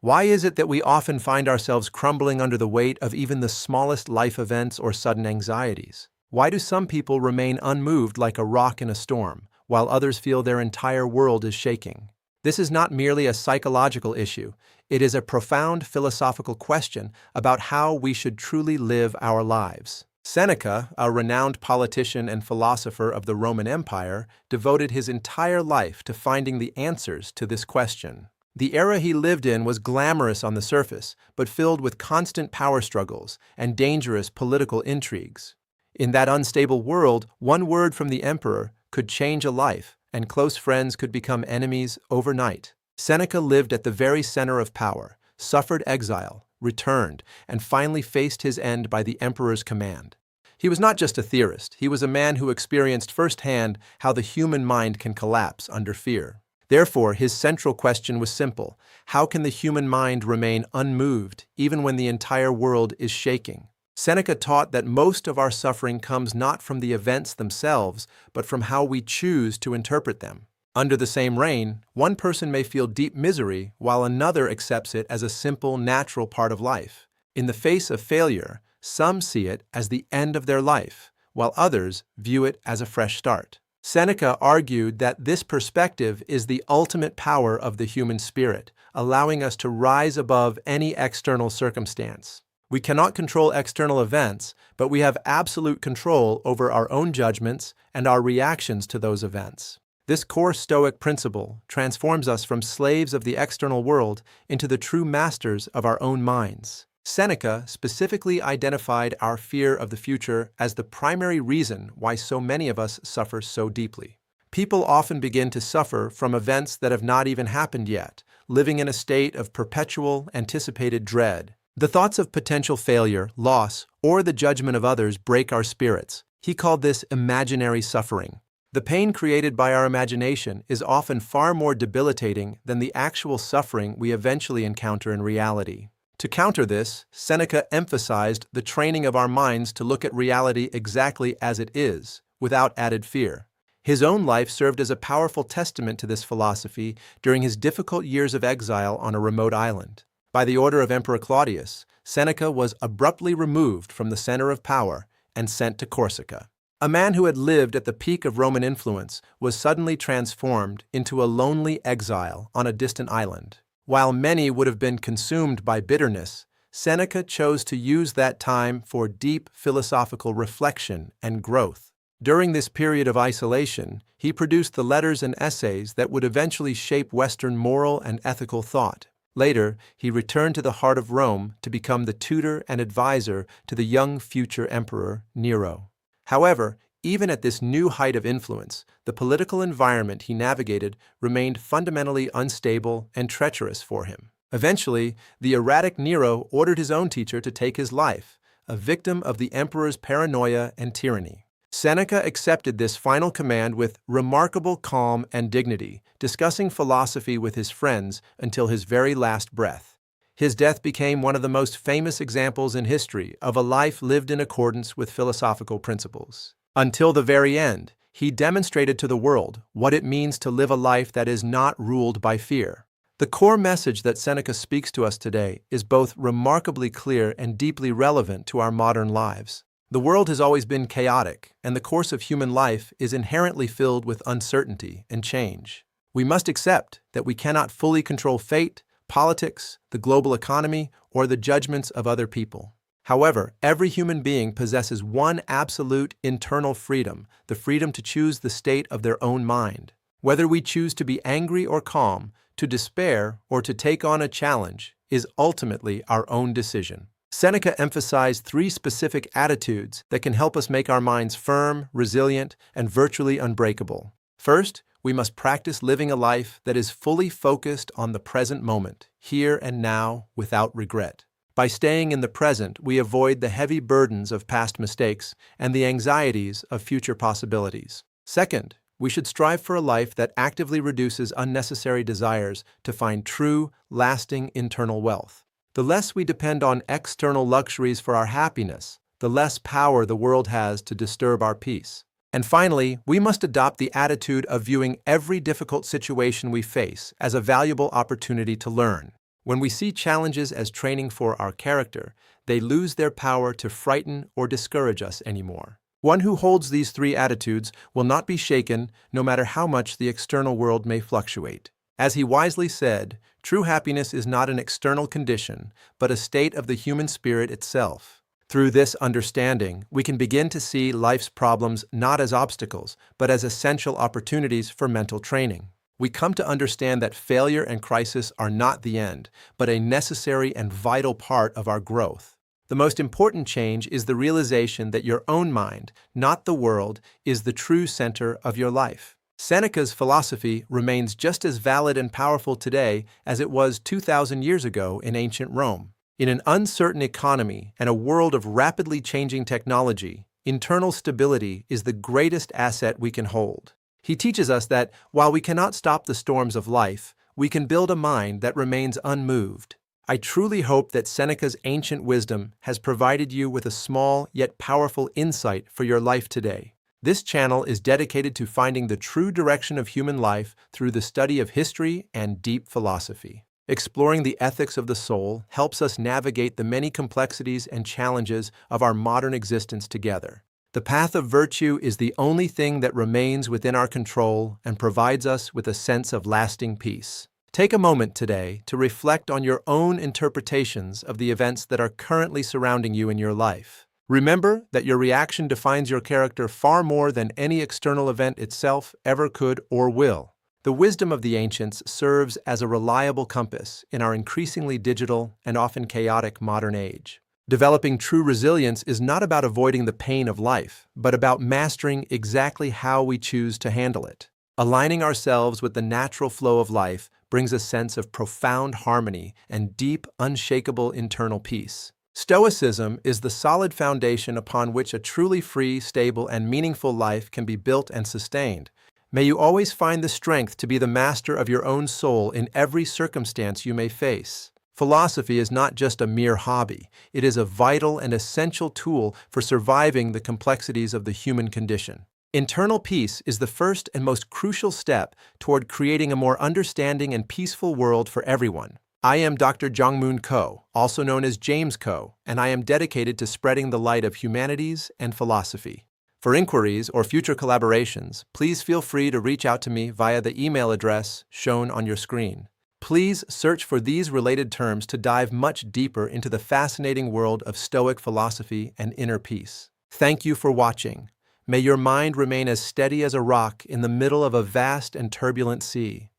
Why is it that we often find ourselves crumbling under the weight of even the smallest life events or sudden anxieties? Why do some people remain unmoved like a rock in a storm, while others feel their entire world is shaking? This is not merely a psychological issue, it is a profound philosophical question about how we should truly live our lives. Seneca, a renowned politician and philosopher of the Roman Empire, devoted his entire life to finding the answers to this question. The era he lived in was glamorous on the surface, but filled with constant power struggles and dangerous political intrigues. In that unstable world, one word from the emperor could change a life, and close friends could become enemies overnight. Seneca lived at the very center of power, suffered exile, returned, and finally faced his end by the emperor's command. He was not just a theorist, he was a man who experienced firsthand how the human mind can collapse under fear. Therefore, his central question was simple: how can the human mind remain unmoved even when the entire world is shaking? Seneca taught that most of our suffering comes not from the events themselves, but from how we choose to interpret them. Under the same reign, one person may feel deep misery while another accepts it as a simple, natural part of life. In the face of failure, some see it as the end of their life, while others view it as a fresh start. Seneca argued that this perspective is the ultimate power of the human spirit, allowing us to rise above any external circumstance. We cannot control external events, but we have absolute control over our own judgments and our reactions to those events. This core Stoic principle transforms us from slaves of the external world into the true masters of our own minds. Seneca specifically identified our fear of the future as the primary reason why so many of us suffer so deeply. People often begin to suffer from events that have not even happened yet, living in a state of perpetual, anticipated dread. The thoughts of potential failure, loss, or the judgment of others break our spirits. He called this imaginary suffering. The pain created by our imagination is often far more debilitating than the actual suffering we eventually encounter in reality. To counter this, Seneca emphasized the training of our minds to look at reality exactly as it is, without added fear. His own life served as a powerful testament to this philosophy during his difficult years of exile on a remote island. By the order of Emperor Claudius, Seneca was abruptly removed from the center of power and sent to Corsica. A man who had lived at the peak of Roman influence was suddenly transformed into a lonely exile on a distant island. While many would have been consumed by bitterness, Seneca chose to use that time for deep philosophical reflection and growth. During this period of isolation, he produced the letters and essays that would eventually shape Western moral and ethical thought. Later, he returned to the heart of Rome to become the tutor and advisor to the young future emperor Nero. However, even at this new height of influence, the political environment he navigated remained fundamentally unstable and treacherous for him. Eventually, the erratic Nero ordered his own teacher to take his life, a victim of the emperor's paranoia and tyranny. Seneca accepted this final command with remarkable calm and dignity, discussing philosophy with his friends until his very last breath. His death became one of the most famous examples in history of a life lived in accordance with philosophical principles. Until the very end, he demonstrated to the world what it means to live a life that is not ruled by fear. The core message that Seneca speaks to us today is both remarkably clear and deeply relevant to our modern lives. The world has always been chaotic, and the course of human life is inherently filled with uncertainty and change. We must accept that we cannot fully control fate, politics, the global economy, or the judgments of other people. However, every human being possesses one absolute internal freedom, the freedom to choose the state of their own mind. Whether we choose to be angry or calm, to despair or to take on a challenge, is ultimately our own decision. Seneca emphasized 3 specific attitudes that can help us make our minds firm, resilient, and virtually unbreakable. First, we must practice living a life that is fully focused on the present moment, here and now, without regret. By staying in the present, we avoid the heavy burdens of past mistakes and the anxieties of future possibilities. Second, we should strive for a life that actively reduces unnecessary desires to find true, lasting internal wealth. The less we depend on external luxuries for our happiness, the less power the world has to disturb our peace. And finally, we must adopt the attitude of viewing every difficult situation we face as a valuable opportunity to learn. When we see challenges as training for our character, they lose their power to frighten or discourage us anymore. One who holds these three attitudes will not be shaken no matter how much the external world may fluctuate. As he wisely said, true happiness is not an external condition, but a state of the human spirit itself. Through this understanding, we can begin to see life's problems not as obstacles, but as essential opportunities for mental training. We come to understand that failure and crisis are not the end, but a necessary and vital part of our growth. The most important change is the realization that your own mind, not the world, is the true center of your life. Seneca's philosophy remains just as valid and powerful today as it was 2,000 years ago in ancient Rome. In an uncertain economy and a world of rapidly changing technology, internal stability is the greatest asset we can hold. He teaches us that, while we cannot stop the storms of life, we can build a mind that remains unmoved. I truly hope that Seneca's ancient wisdom has provided you with a small yet powerful insight for your life today. This channel is dedicated to finding the true direction of human life through the study of history and deep philosophy. Exploring the ethics of the soul helps us navigate the many complexities and challenges of our modern existence together. The path of virtue is the only thing that remains within our control and provides us with a sense of lasting peace. Take a moment today to reflect on your own interpretations of the events that are currently surrounding you in your life. Remember that your reaction defines your character far more than any external event itself ever could or will. The wisdom of the ancients serves as a reliable compass in our increasingly digital and often chaotic modern age. Developing true resilience is not about avoiding the pain of life, but about mastering exactly how we choose to handle it. Aligning ourselves with the natural flow of life brings a sense of profound harmony and deep, unshakable internal peace. Stoicism is the solid foundation upon which a truly free, stable, and meaningful life can be built and sustained. May you always find the strength to be the master of your own soul in every circumstance you may face. Philosophy is not just a mere hobby. It is a vital and essential tool for surviving the complexities of the human condition. Internal peace is the first and most crucial step toward creating a more understanding and peaceful world for everyone. I am Dr. Jongmoon Ko, also known as James Ko, and I am dedicated to spreading the light of humanities and philosophy. For inquiries or future collaborations, please feel free to reach out to me via the email address shown on your screen. Please search for these related terms to dive much deeper into the fascinating world of Stoic philosophy and inner peace. Thank you for watching. May your mind remain as steady as a rock in the middle of a vast and turbulent sea.